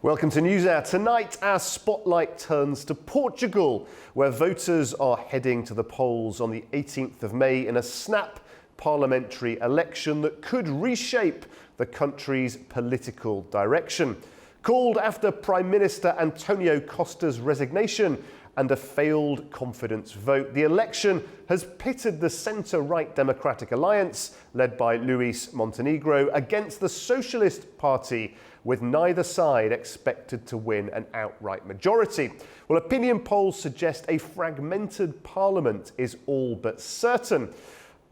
Welcome to Newshour. Tonight, our spotlight turns to Portugal, where voters are heading to the polls on the 18th of May in a snap parliamentary election that could reshape the country's political direction. Called after Prime Minister António Costa's resignation and a failed confidence vote, the election has pitted the centre-right Democratic Alliance, led by Luis Montenegro, against the Socialist Party, with neither side expected to win an outright majority. Well, opinion polls suggest a fragmented parliament is all but certain.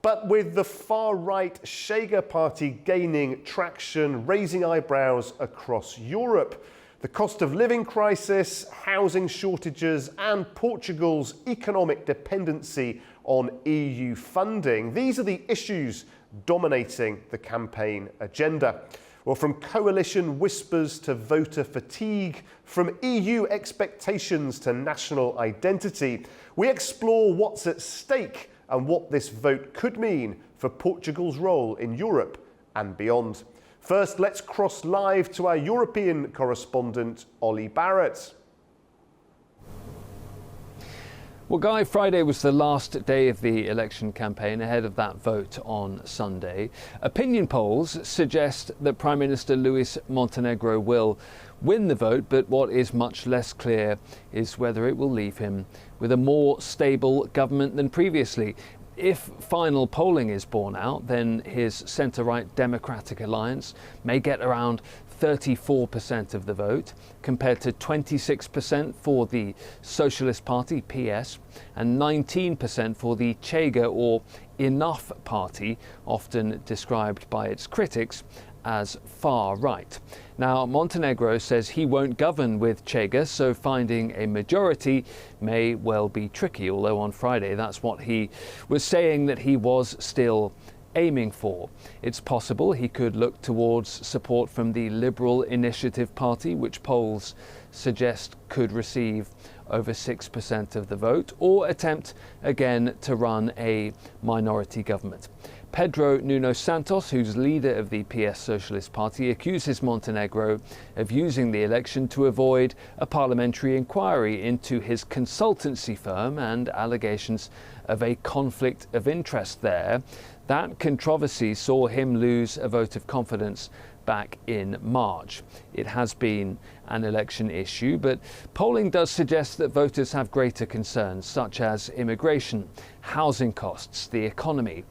But with the far-right Chega party gaining traction, raising eyebrows across Europe, the cost of living crisis, housing shortages, and Portugal's economic dependency on EU funding, these are the issues dominating the campaign agenda. Well, from coalition whispers to voter fatigue, from EU expectations to national identity, we explore what's at stake and what this vote could mean for Portugal's role in Europe and beyond. First, let's cross live to our European correspondent, Ollie Barrett. Well, Guy, Friday was the last day of the election campaign ahead of that vote on Sunday. Opinion polls suggest that Prime Minister Luis Montenegro will win the vote, but what is much less clear is whether it will leave him with a more stable government than previously. If final polling is borne out, then his centre-right Democratic Alliance may get around 34% of the vote, compared to 26% for the Socialist Party, PS, and 19% for the Chega or Enough Party, often described by its critics as far right. Now, Montenegro says he won't govern with Chega, so finding a majority may well be tricky, although on Friday that's what he was saying that he was still aiming for. It's possible he could look towards support from the Liberal Initiative Party, which polls suggest could receive over 6% of the vote, or attempt again to run a minority government. Pedro Nuno Santos, who's leader of the PS Socialist Party, accuses Montenegro of using the election to avoid a parliamentary inquiry into his consultancy firm and allegations of a conflict of interest there. That controversy saw him lose a vote of confidence back in March. It has been an election issue, but polling does suggest that voters have greater concerns, such as immigration, housing costs, the economy.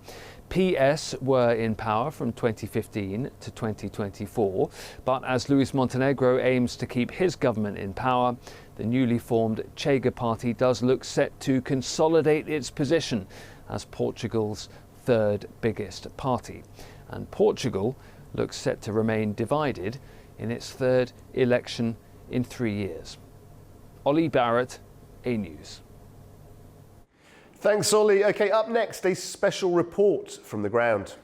PS were in power from 2015 to 2024, but as Luis Montenegro aims to keep his government in power, the newly formed Chega party does look set to consolidate its position as Portugal's third biggest party. And Portugal looks set to remain divided in its third election in 3 years. Ollie Barrett, A News. Thanks, Ollie. OK, up next, a special report from the ground.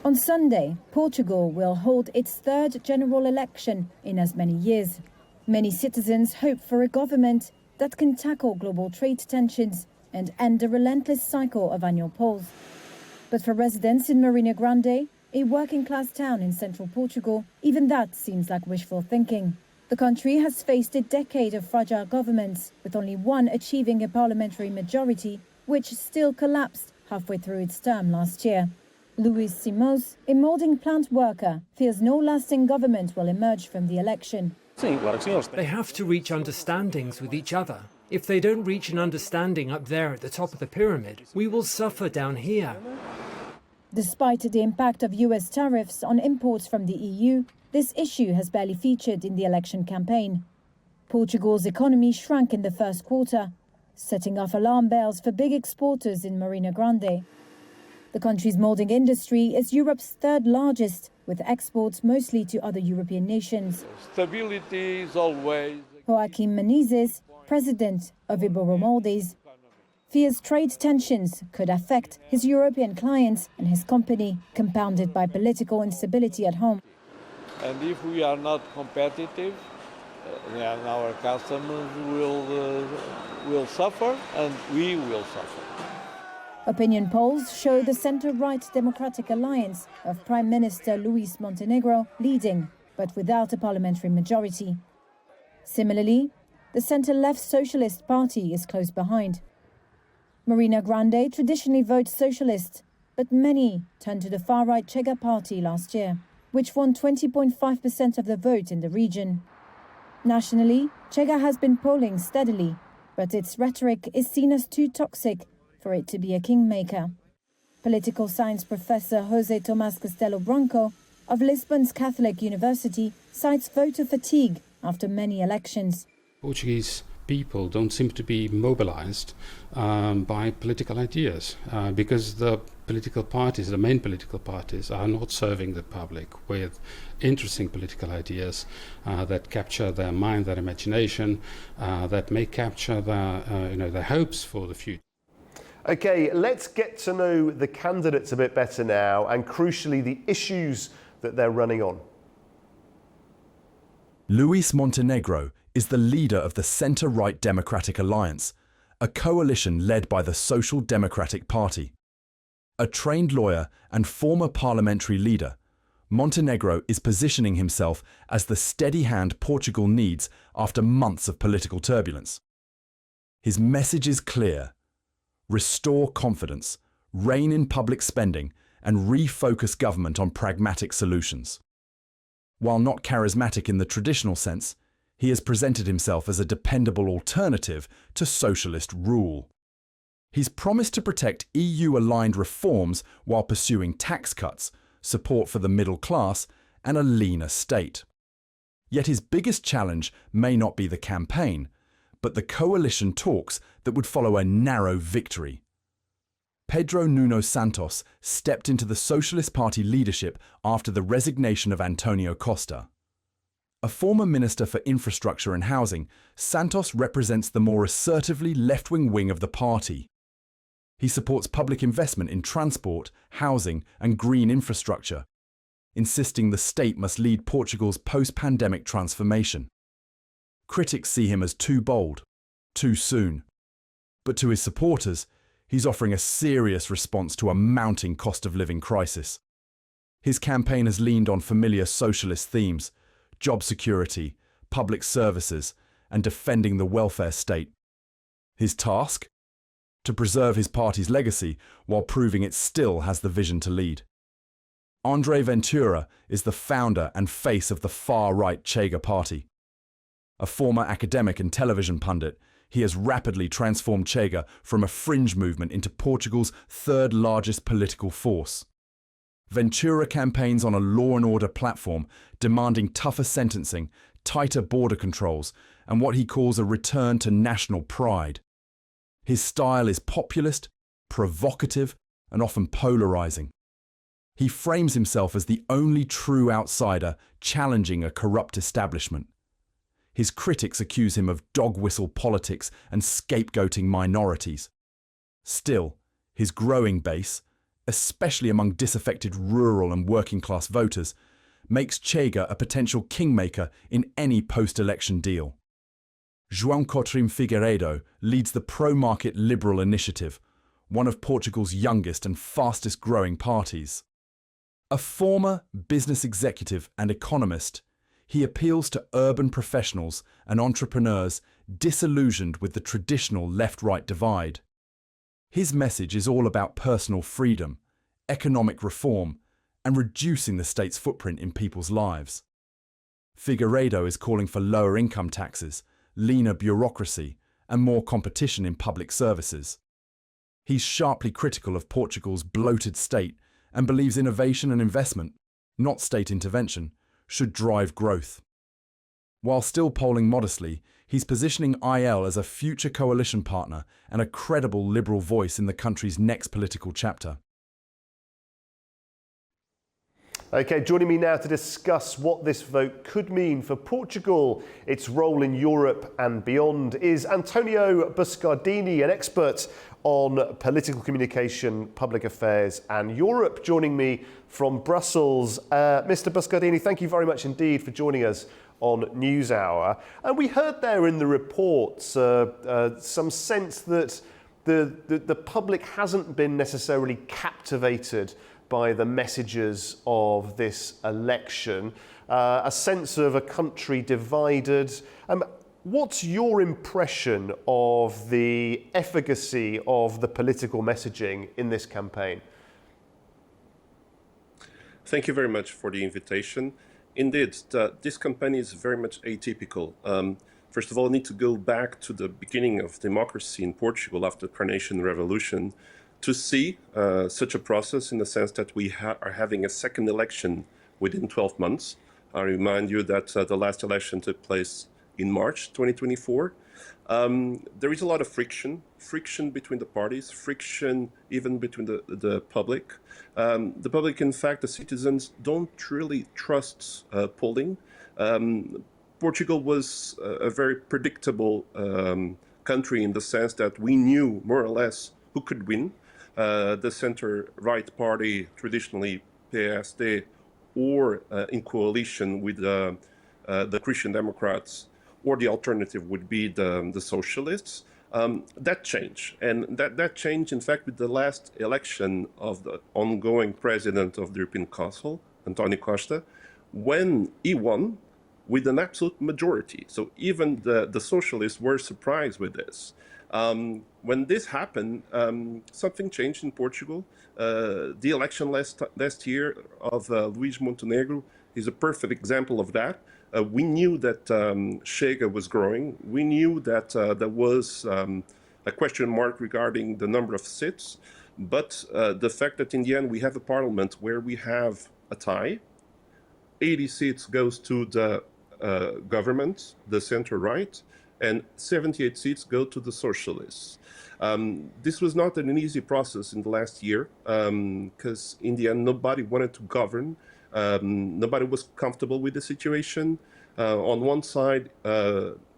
On Sunday, Portugal will hold its third general election in as many years. Many citizens hope for a government that can tackle global trade tensions and end the relentless cycle of annual polls. But for residents in Marina Grande, a working-class town in central Portugal, even that seems like wishful thinking. The country has faced a decade of fragile governments, with only one achieving a parliamentary majority, which still collapsed halfway through its term last year. Luis Simões, a moulding plant worker, fears no lasting government will emerge from the election. They have to reach understandings with each other. If they don't reach an understanding up there at the top of the pyramid, we will suffer down here. Despite the impact of US tariffs on imports from the EU, this issue has barely featured in the election campaign. Portugal's economy shrank in the first quarter, setting off alarm bells for big exporters in Marina Grande. The country's moulding industry is Europe's third largest, with exports mostly to other European nations. Stability is always... Joaquim Menezes, president of Iberomoldes, fears trade tensions could affect his European clients and his company, compounded by political instability at home. And if we are not competitive, then our customers will suffer and we will suffer. Opinion polls show the centre-right Democratic Alliance of Prime Minister Luis Montenegro leading, but without a parliamentary majority. Similarly, the centre-left Socialist Party is close behind. Marina Grande traditionally votes socialist, but many turned to the far-right Chega Party last year, which won 20.5% of the vote in the region. Nationally, Chega has been polling steadily, but its rhetoric is seen as too toxic for it to be a kingmaker. Political science professor José Tomás Castelo Branco of Lisbon's Catholic University cites voter fatigue after many elections. Portuguese people don't seem to be mobilized by political ideas because the political parties, the main political parties, are not serving the public with interesting political ideas that capture their mind, their imagination, that may capture their hopes for the future. Okay, let's get to know the candidates a bit better now, and crucially the issues that they're running on. Luis Montenegro is the leader of the centre-right Democratic Alliance, a coalition led by the Social Democratic Party. A trained lawyer and former parliamentary leader, Montenegro is positioning himself as the steady hand Portugal needs after months of political turbulence. His message is clear: restore confidence, rein in public spending, and refocus government on pragmatic solutions. While not charismatic in the traditional sense, he has presented himself as a dependable alternative to socialist rule. He's promised to protect EU-aligned reforms while pursuing tax cuts, support for the middle class, and a leaner state. Yet his biggest challenge may not be the campaign, but the coalition talks that would follow a narrow victory. Pedro Nuno Santos stepped into the Socialist Party leadership after the resignation of Antonio Costa. A former Minister for Infrastructure and Housing, Santos represents the more assertively left-wing wing of the party. He supports public investment in transport, housing, and green infrastructure, insisting the state must lead Portugal's post-pandemic transformation. Critics see him as too bold, too soon. But to his supporters, he's offering a serious response to a mounting cost of living crisis. His campaign has leaned on familiar socialist themes: job security, public services, and defending the welfare state. His task? To preserve his party's legacy while proving it still has the vision to lead. André Ventura is the founder and face of the far-right Chega Party. A former academic and television pundit, he has rapidly transformed Chega from a fringe movement into Portugal's third largest political force. Ventura campaigns on a law and order platform, demanding tougher sentencing, tighter border controls, and what he calls a return to national pride. His style is populist, provocative, and often polarizing. He frames himself as the only true outsider challenging a corrupt establishment. His critics accuse him of dog-whistle politics and scapegoating minorities. Still, his growing base, especially among disaffected rural and working-class voters, makes Chega a potential kingmaker in any post-election deal. João Coutrinho Figueiredo leads the pro-market Liberal Initiative, one of Portugal's youngest and fastest-growing parties. A former business executive and economist, he appeals to urban professionals and entrepreneurs disillusioned with the traditional left-right divide. His message is all about personal freedom, economic reform, and reducing the state's footprint in people's lives. Figueiredo is calling for lower income taxes, leaner bureaucracy, and more competition in public services. He's sharply critical of Portugal's bloated state and believes innovation and investment, not state intervention, should drive growth. While still polling modestly, he's positioning IL as a future coalition partner and a credible liberal voice in the country's next political chapter. Okay, joining me now to discuss what this vote could mean for Portugal, its role in Europe and beyond, is António Buscardini, an expert on political communication, public affairs and Europe, joining me from Brussels. Mr. Buscardini, thank you very much indeed for joining us on Newshour. And we heard there in the reports some sense that the public hasn't been necessarily captivated by the messages of this election, a sense of a country divided. What's your impression of the efficacy of the political messaging in this campaign? Thank you very much for the invitation. Indeed, this campaign is very much atypical. First of all, I need to go back to the beginning of democracy in Portugal after the Carnation Revolution to see such a process, in the sense that we are having a second election within 12 months. I remind you that the last election took place in March 2024. There is a lot of friction between the parties, friction even between the public. The public, in fact, the citizens don't really trust polling. Portugal was a very predictable country in the sense that we knew more or less who could win. The center-right party, traditionally PSD, or in coalition with the Christian Democrats, or the alternative would be the socialists. That changed. And that changed, in fact, with the last election of the ongoing president of the European Council, António Costa, when he won with an absolute majority. So even the socialists were surprised with this. When this happened, something changed in Portugal. The election last year of Luís Montenegro is a perfect example of that. We knew that Chega was growing. We knew that there was a question mark regarding the number of seats. But the fact that in the end we have a parliament where we have a tie, 80 seats goes to the government, the center-right, and 78 seats go to the socialists. This was not an easy process in the last year, because in the end nobody wanted to govern. Nobody was comfortable with the situation. On one side,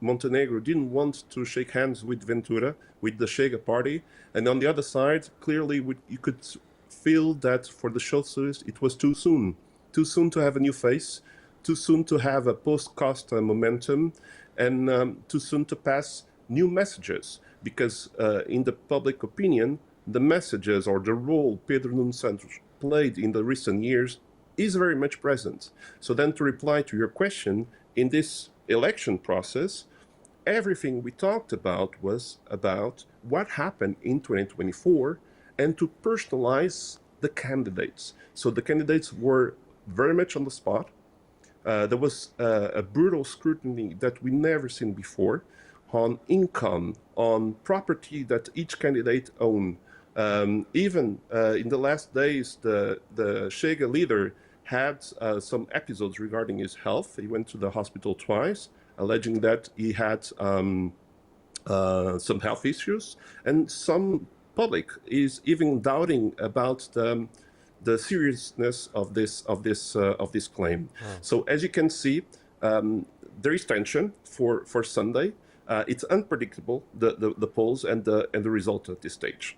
Montenegro didn't want to shake hands with Ventura, with the Chega party. And on the other side, clearly you could feel that for the socialists it was too soon. Too soon to have a new face, too soon to have a post-Costa momentum, and too soon to pass new messages. Because in the public opinion, the messages or the role Pedro Nuno Santos played in the recent years is very much present. So then, to reply to your question, in this election process, everything we talked about was about what happened in 2024 and to personalize the candidates. So the candidates were very much on the spot. There was a brutal scrutiny that we never seen before on income, on property that each candidate owned. Even in the last days, the Chega leader had some episodes regarding his health. He went to the hospital twice, alleging that he had some health issues, and some public is even doubting about the seriousness of this claim. Oh. So as you can see, there is tension for Sunday. It's unpredictable, the polls and the result at this stage.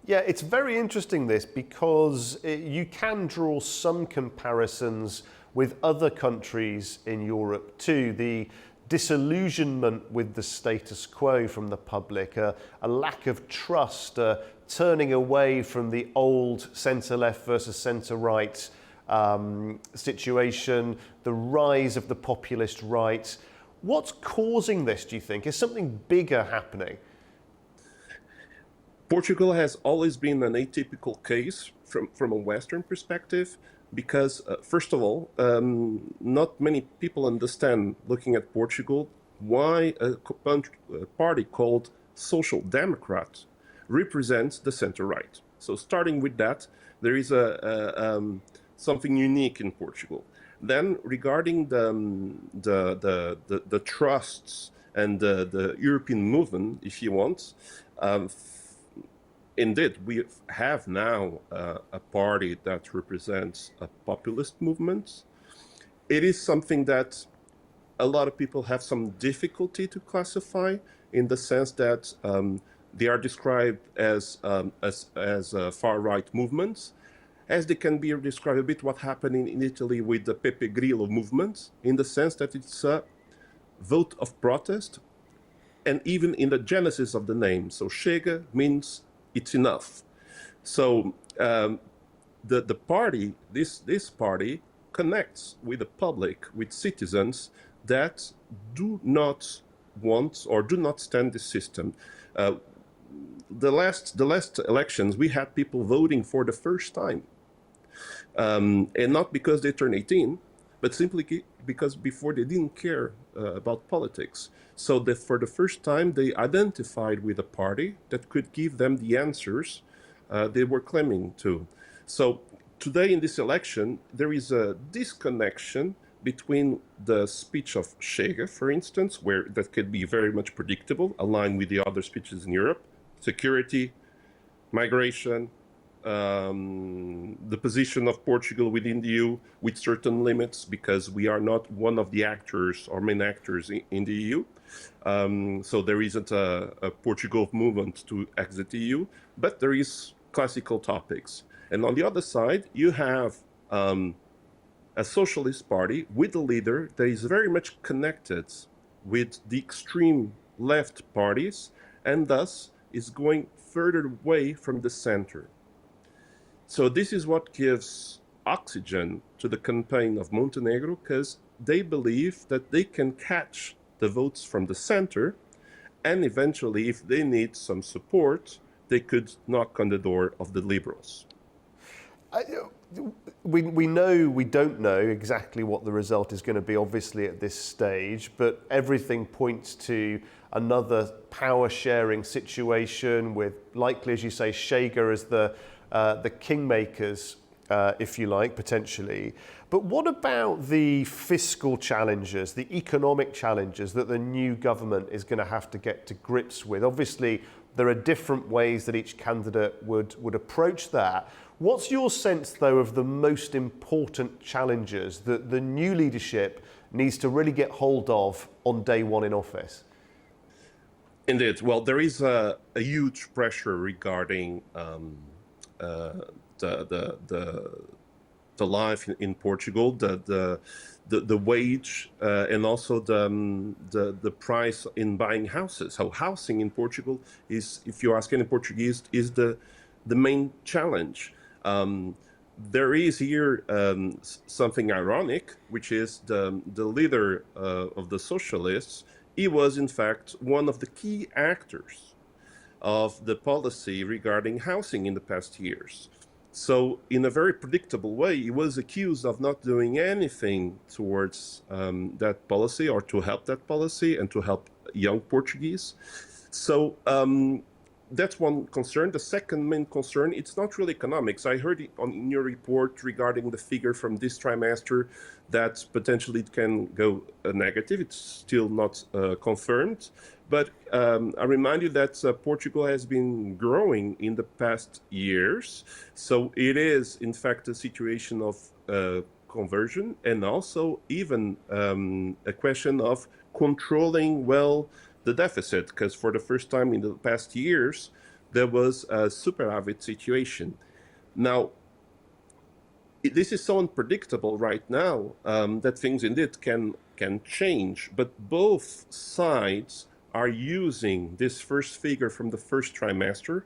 Yeah, it's very interesting this, because you can draw some comparisons with other countries in Europe too. The disillusionment with the status quo from the public, a lack of trust, turning away from the old centre-left versus centre-right situation, the rise of the populist right. What's causing this, do you think? Is something bigger happening? Portugal has always been an atypical case from a Western perspective, because, first of all, not many people understand, looking at Portugal, why a party called Social Democrat represents the center-right. So starting with that, there is something unique in Portugal. Then, regarding the trusts and the European movement, if you want, indeed, we have now a party that represents a populist movement. It is something that a lot of people have some difficulty to classify, in the sense that they are described as far-right movements, as they can be described a bit what happened in Italy with the Pepe Grillo movement, in the sense that it's a vote of protest and even in the genesis of the name. So Chega means it's enough. So the party, this party connects with the public, with citizens that do not want or do not stand the system. The last elections, we had people voting for the first time, and not because they turned 18, but simply because before they didn't care about politics. So that for the first time, they identified with a party that could give them the answers they were claiming to. So today in this election, there is a disconnection between the speech of Chega, for instance, where that could be very much predictable, aligned with the other speeches in Europe, security, migration, the position of Portugal within the EU with certain limits, because we are not one of the actors or main actors in the EU. So there isn't a Portugal movement to exit the EU, but there is classical topics. And on the other side, you have a socialist party with a leader that is very much connected with the extreme left parties, and thus is going further away from the center. So this is what gives oxygen to the campaign of Montenegro, because they believe that they can catch the votes from the center, and eventually, if they need some support, they could knock on the door of the liberals. We know we don't know exactly what the result is going to be, obviously, at this stage, but everything points to another power-sharing situation with, likely, as you say, Chega as the kingmakers, if you like, potentially. But what about the fiscal challenges, the economic challenges that the new government is going to have to get to grips with? Obviously, there are different ways that each candidate would approach that. What's your sense, though, of the most important challenges that the new leadership needs to really get hold of on day one in office? Indeed. Well, there is a huge pressure regarding the life in Portugal, the wage, and also the price in buying houses. So housing in Portugal is, if you ask any Portuguese, is the main challenge. There is here something ironic, which is the leader of the socialists. He was, in fact, one of the key actors of the policy regarding housing in the past years. So in a very predictable way, he was accused of not doing anything towards that policy, or to help that policy and to help young Portuguese. So that's one concern. The second main concern, it's not really economics. I heard in your report regarding the figure from this trimester that potentially it can go negative. It's still not confirmed. But I remind you that Portugal has been growing in the past years. So it is, in fact, a situation of conversion, and also even a question of controlling well the deficit, because for the first time in the past years, there was a superávit situation. Now, this is so unpredictable right now that things indeed can change, but both sides are using this first figure from the first trimester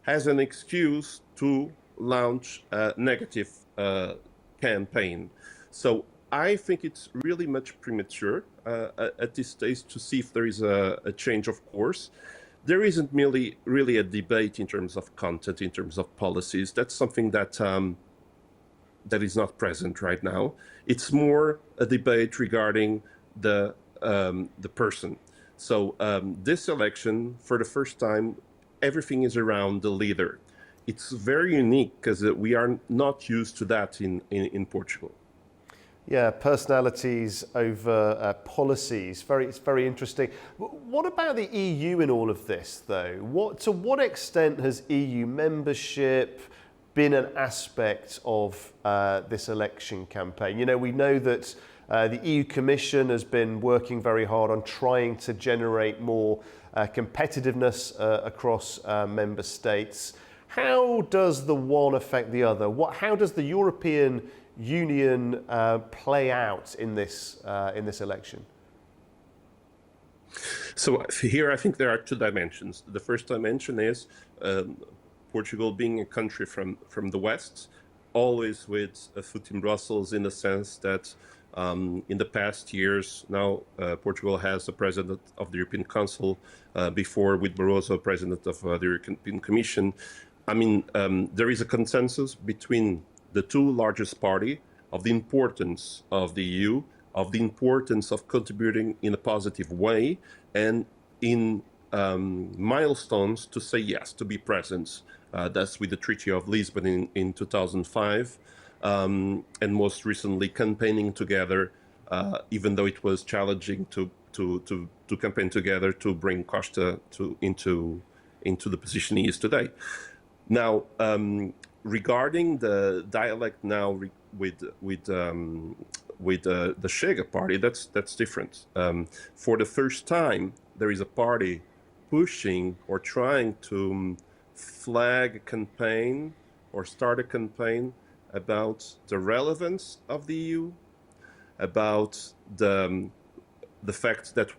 as an excuse to launch a negative campaign. So I think it's really much premature at this stage to see if there is a change of course. There isn't really a debate in terms of content, in terms of policies. That's something that that is not present right now. It's more a debate regarding the person. So this election, for the first time, everything is around the leader. It's very unique because we are not used to that in Portugal. Yeah, personalities over policies. It's very interesting. What about the EU in all of this, though? To what extent has EU membership been an aspect of this election campaign? You know, we know that the EU Commission has been working very hard on trying to generate more competitiveness across member states. How does the one affect the other? How does the European Union play out in this election? So here I think there are two dimensions. The first dimension is Portugal being a country from the West, always with a foot in Brussels, in the sense that in the past years now Portugal has a president of the European Council, before with Barroso, president of the European Commission. I mean, there is a consensus between the two largest parties of the importance of the EU, of the importance of contributing in a positive way, and in milestones to say yes, to be present. That's with the Treaty of Lisbon in 2005, and most recently campaigning together, even though it was challenging to campaign together to bring Costa into the position he is today. Now, regarding the dialect now with the Chega party, that's different. For the first time, there is a party pushing or trying to flag a campaign or start a campaign about the relevance of the EU, about the fact that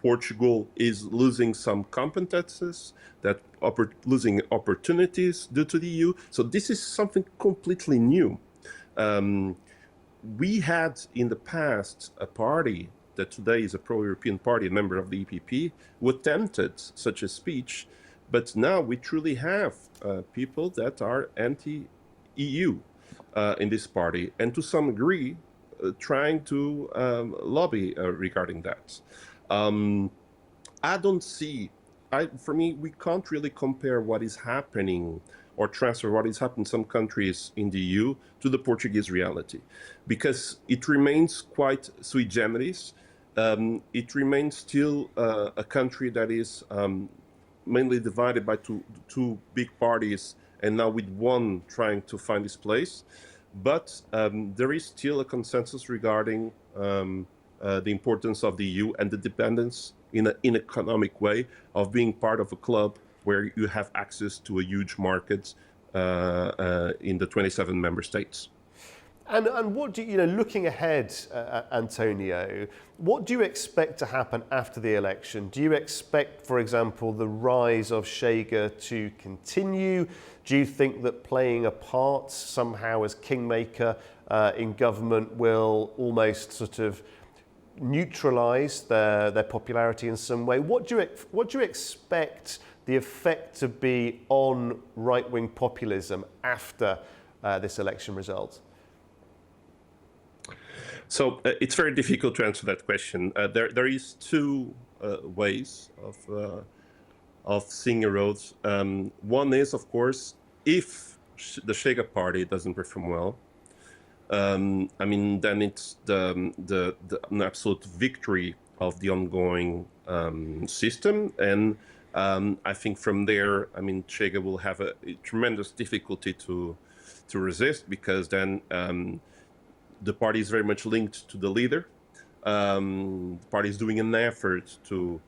Portugal is losing some competences, that losing opportunities due to the EU. So this is something completely new. We had in the past a party that today is a pro-European party, a member of the EPP, who attempted such a speech, but now we truly have people that are anti-EU in this party, and to some degree trying to lobby regarding that. I don't see, for me, we can't really compare what is happening or transfer what is happening in some countries in the EU to the Portuguese reality, because it remains quite sui generis. It remains still a country that is mainly divided by two big parties, and now with one trying to find its place. But there is still a consensus regarding the importance of the EU and the dependence in an economic way of being part of a club where you have access to a huge market in the 27 member states. And what do you know, looking ahead, Antonio, what do you expect to happen after the election? Do you expect, for example, the rise of Chega to continue? Do you think that playing a part somehow as kingmaker in government will almost sort of neutralise their popularity in some way? What do you expect the effect to be on right-wing populism after this election result? So it's very difficult to answer that question. There is two ways of seeing a road. One is, of course, if the Chega party doesn't perform well, I mean, then it's an absolute victory of the ongoing system, and I think from there, I mean, Chega will have a tremendous difficulty to resist, because then the party is very much linked to the leader. The party is doing an effort to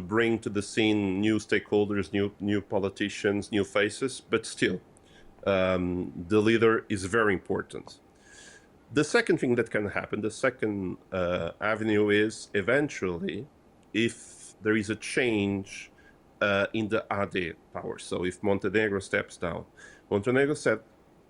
bring to the scene new stakeholders, new politicians, new faces, but still, the leader is very important. The second thing that can happen, the second avenue, is eventually, if there is a change in the AD power. So if Montenegro steps down, Montenegro said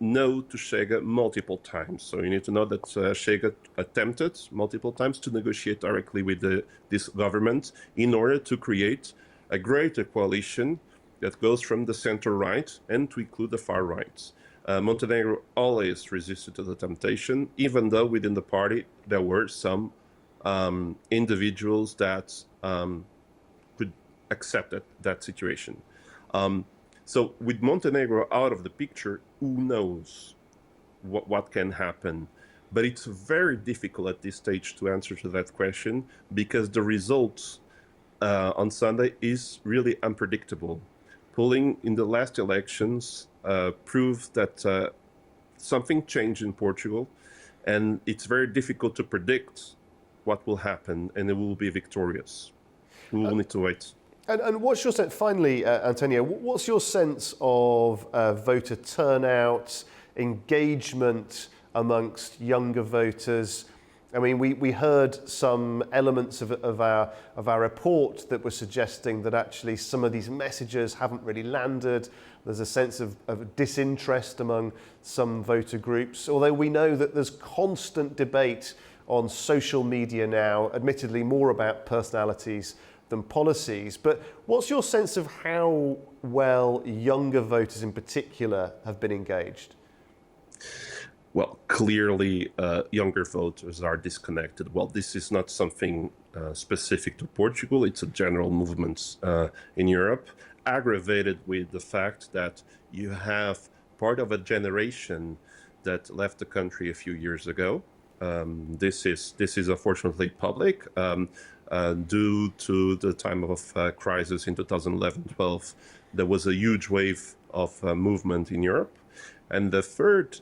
no to Chega multiple times. So you need to know that Chega attempted multiple times to negotiate directly with this government in order to create a greater coalition that goes from the center right and to include the far right. Montenegro always resisted to the temptation, even though within the party there were some individuals that could accept that situation. So with Montenegro out of the picture, who knows what can happen? But it's very difficult at this stage to answer to that question, because the results on Sunday is really unpredictable. Polling in the last elections proved that something changed in Portugal, and it's very difficult to predict what will happen, and it will be victorious. We will need to wait. And what's your sense, finally, Antonio, what's your sense of voter turnout, engagement amongst younger voters? I mean, we heard some elements of our report that were suggesting that actually some of these messages haven't really landed. There's a sense of disinterest among some voter groups, although we know that there's constant debate on social media now, admittedly more about personalities than policies. But what's your sense of how well younger voters in particular have been engaged? Well, clearly, younger voters are disconnected. Well, this is not something specific to Portugal. It's a general movement in Europe, aggravated with the fact that you have part of a generation that left the country a few years ago. This is unfortunately public due to the time of crisis in 2011-12. There was a huge wave of movement in Europe. And the third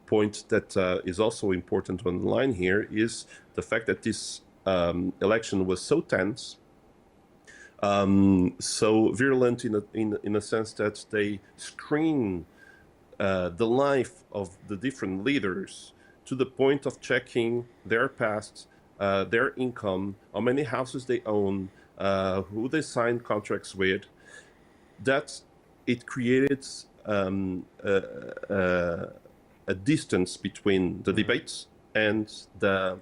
point that is also important to underline here is the fact that this election was so tense, so virulent in a sense that they screen the life of the different leaders to the point of checking their past, their income, how many houses they own, who they signed contracts with, that it created a distance between the debates and the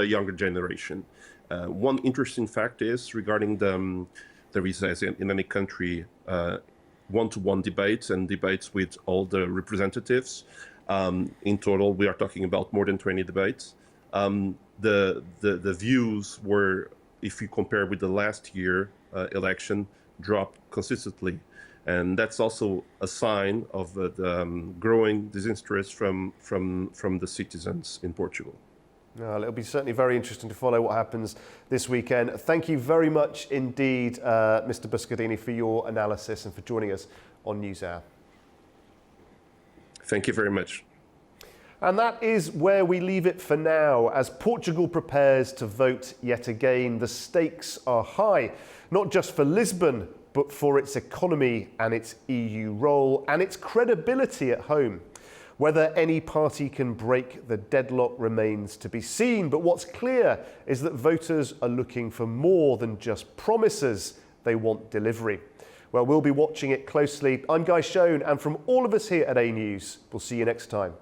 younger generation. One interesting fact is regarding there is, as in any country, one-to-one debates and debates with all the representatives. In total, we are talking about more than 20 debates. The views were, if you compare with the last year election, dropped consistently. And that's also a sign of the growing disinterest from the citizens in Portugal. Well, it'll be certainly very interesting to follow what happens this weekend. Thank you very much indeed, Mr. Buscardini, for your analysis and for joining us on Newshour. Thank you very much. And that is where we leave it for now. As Portugal prepares to vote yet again, the stakes are high, not just for Lisbon, but for its economy and its EU role and its credibility at home. Whether any party can break the deadlock remains to be seen, but what's clear is that voters are looking for more than just promises. They want delivery. Well, we'll be watching it closely. I'm Guy Shone, and from all of us here at A News, we'll see you next time.